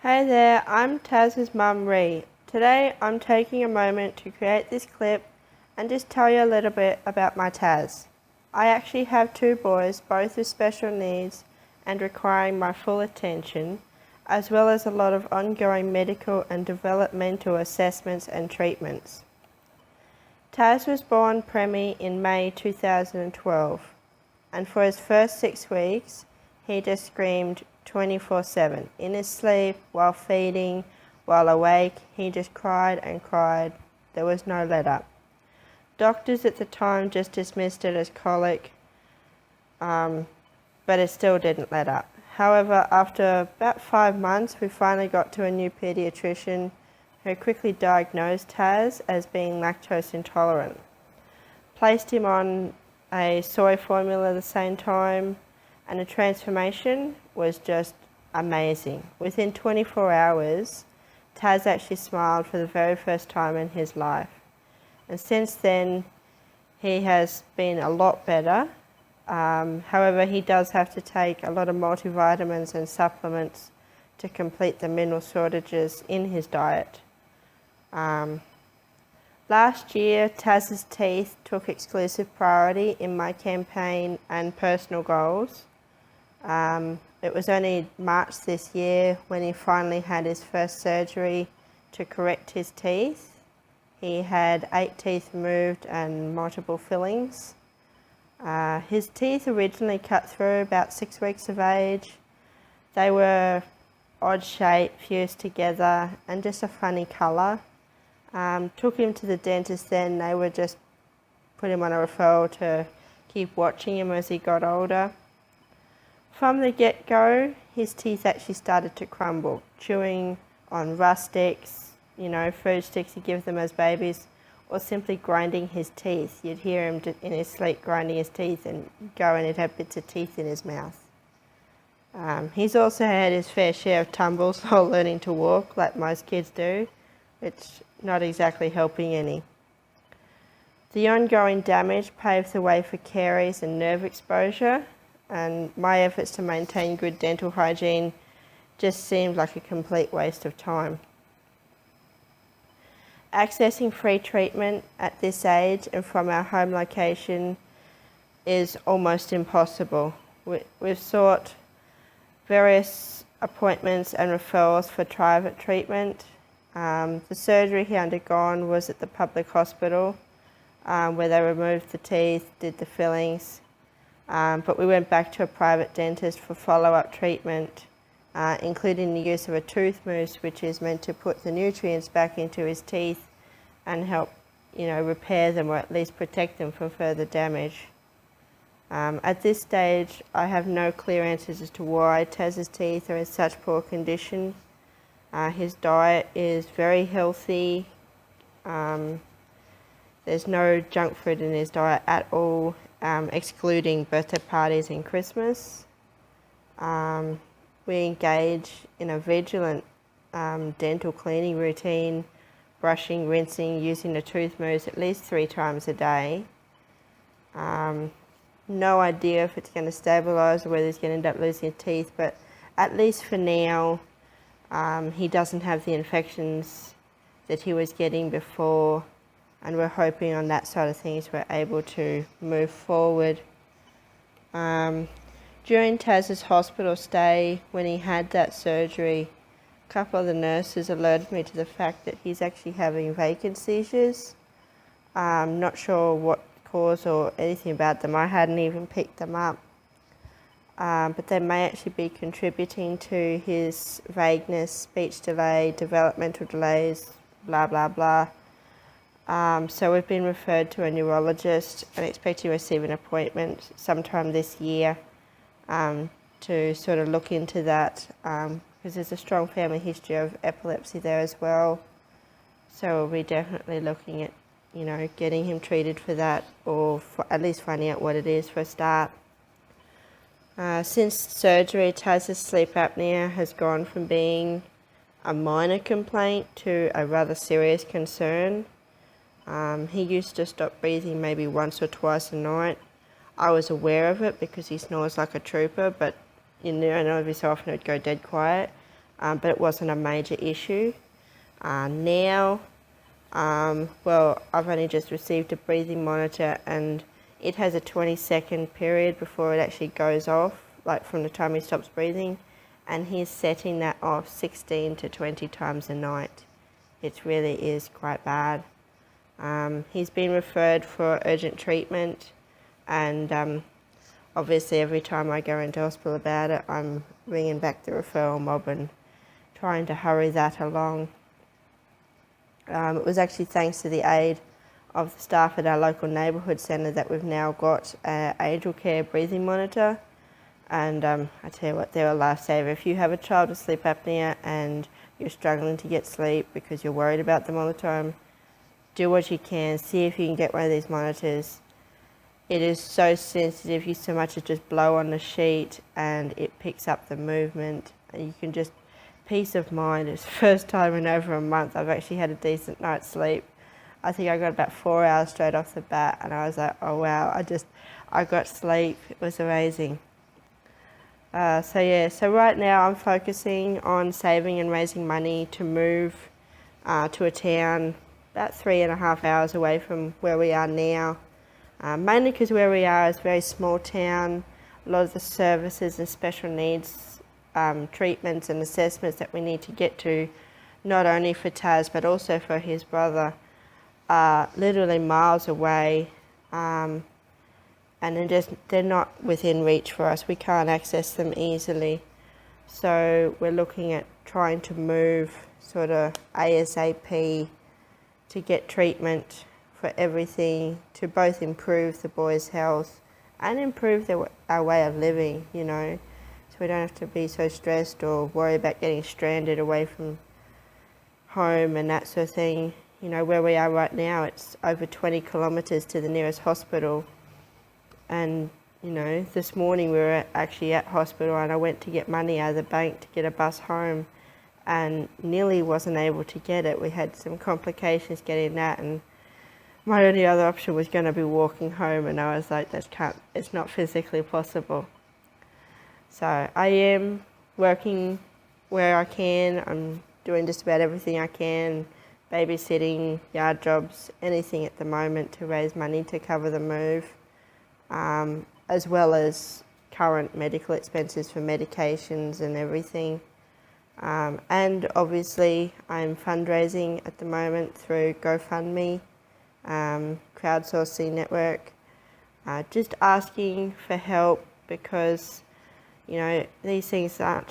Hey there, I'm Taz's mum Ree. Today I'm taking a moment to create this clip and just tell you a little bit about my Taz. I actually have two boys, both with special needs and requiring my full attention, as well as a lot of ongoing medical and developmental assessments and treatments. Taz was born preemie in May 2012, and for his first 6 weeks he just screamed 24/7. In his sleep, while feeding, while awake, he just cried and cried. There was no let up. Doctors at the time just dismissed it as colic, but it still didn't let up. However, after about 5 months, we finally got to a new pediatrician who quickly diagnosed Taz as being lactose intolerant. Placed him on a soy formula at the same time, and the transformation was just amazing. Within 24 hours, Taz actually smiled for the very first time in his life. And since then, he has been a lot better. However, he does have to take a lot of multivitamins and supplements to complete the mineral shortages in his diet. Last year, Taz's teeth took exclusive priority in my campaign and personal goals. It was only March this year when he finally had his first surgery to correct his teeth. He had 8 teeth removed and multiple fillings. His teeth originally cut through about 6 weeks of age. They were odd shape, fused together, and just a funny colour. Took him to the dentist then. They would just put him on a referral to keep watching him as he got older. From the get-go, his teeth actually started to crumble, chewing on rustics, food sticks he gives them as babies, or simply grinding his teeth. You'd hear him in his sleep grinding his teeth and go and he'd have bits of teeth in his mouth. He's also had his fair share of tumbles while learning to walk, like most kids do, which not exactly helping any. The ongoing damage paved the way for caries and nerve exposure, and my efforts to maintain good dental hygiene just seemed like a complete waste of time. Accessing free treatment at this age and from our home location is almost impossible. We've sought various appointments and referrals for private treatment. The surgery he undergone was at the public hospital, where they removed the teeth, did the fillings, but we went back to a private dentist for follow-up treatment, including the use of a tooth mousse, which is meant to put the nutrients back into his teeth and help, repair them or at least protect them from further damage. At this stage, I have no clear answers as to why Taz's teeth are in such poor condition. His diet is very healthy. There's no junk food in his diet at all, excluding birthday parties and Christmas. We engage in a vigilant dental cleaning routine, brushing, rinsing, using the tooth mousse at least 3 times a day. No idea if it's going to stabilise or whether he's going to end up losing his teeth, but at least for now, he doesn't have the infections that he was getting before, and we're hoping on that side of things we're able to move forward. During Taz's hospital stay, when he had that surgery, a couple of the nurses alerted me to the fact that he's actually having vacant seizures. Not sure what cause or anything about them. I hadn't even picked them up. But they may actually be contributing to his vagueness, speech delay, developmental delays, blah, blah, blah. So we've been referred to a neurologist and expect to receive an appointment sometime this year to sort of look into that, because there's a strong family history of epilepsy there as well. So we'll be definitely looking at, getting him treated for that, or at least finding out what it is for a start. Since surgery, Taz's sleep apnea has gone from being a minor complaint to a rather serious concern. He used to stop breathing maybe once or twice a night. I was aware of it because he snores like a trooper, but every so often it would go dead quiet. but it wasn't a major issue. Now, well, I've only just received a breathing monitor, and it has a 20-second period before it actually goes off, like from the time he stops breathing, and he's setting that off 16 to 20 times a night. It really is quite bad. He's been referred for urgent treatment, and obviously every time I go into hospital about it, I'm ringing back the referral mob and trying to hurry that along. It was actually thanks to the aid of the staff at our local neighbourhood centre that we've now got an Angel Care breathing monitor. And I tell you what, they're a lifesaver. If you have a child with sleep apnea and you're struggling to get sleep because you're worried about them all the time, do what you can. See if you can get one of these monitors. It is so sensitive. You so much as just blow on the sheet and it picks up the movement. And you can just, peace of mind. It's the first time in over a month I've actually had a decent night's sleep. I think I got about 4 hours straight off the bat, and I was like, oh wow, I got sleep. It was amazing. So right now I'm focusing on saving and raising money to move to a town about 3.5 hours away from where we are now. Mainly because where we are is a very small town. A lot of the services and special needs treatments and assessments that we need to get to, not only for Taz but also for his brother, are literally miles away, and they're not within reach for us. We can't access them easily. So we're looking at trying to move sort of ASAP to get treatment for everything, to both improve the boys' health and improve our way of living, you know, so we don't have to be so stressed or worry about getting stranded away from home and that sort of thing. You know, where we are right now, it's over 20 kilometres to the nearest hospital. And, you know, this morning we were actually at hospital and I went to get money out of the bank to get a bus home and nearly wasn't able to get it. We had some complications getting that, and my only other option was going to be walking home, and I was like, it's not physically possible. So I am working where I can. I'm doing just about everything I can, babysitting, yard jobs, anything at the moment to raise money to cover the move, as well as current medical expenses for medications and everything. And obviously I'm fundraising at the moment through GoFundMe, crowdsourcing network, just asking for help because, you know, these things aren't